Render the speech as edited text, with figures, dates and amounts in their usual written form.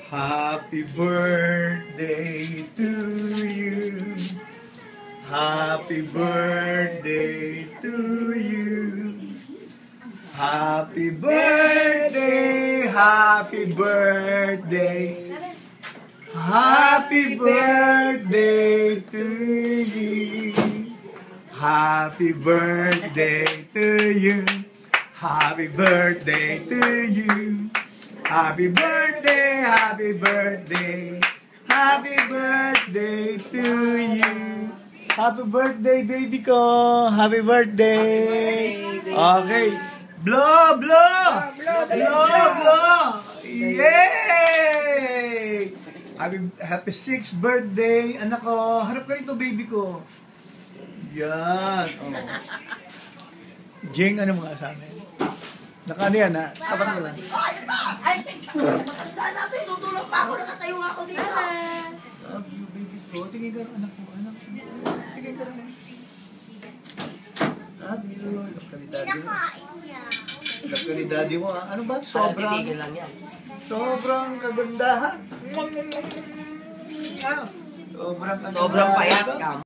Happy birthday to you. Happy birthday to you. Happy birthday, happy birthday. Happy birthday to you. Happy birthday to you. Happy birthday to you. Happy birthday, happy birthday. Happy birthday to you. Happy birthday, baby ko. Happy birthday. Okay. Blow, blow. Blow, blow. Yay! Happy 6th birthday, anak ko. Harap ka ito, baby ko. Yan. Oh. Jing, ano mga sa amin? Naka ano yan, ha? Tapat mo lang. Ay, ba? Ay, matanda natin. Tutulog pa ako. Nakatayo nga ako dito. Love you, baby ko. Tingin ka rin, anak ko. Anak ko. Tingin ka rin. Love you. Love ka ni daddy mo. Love ka ni daddy mo, ha? Ano ba? Sobrang kagandahan. Sobrang Sobrang payat ka.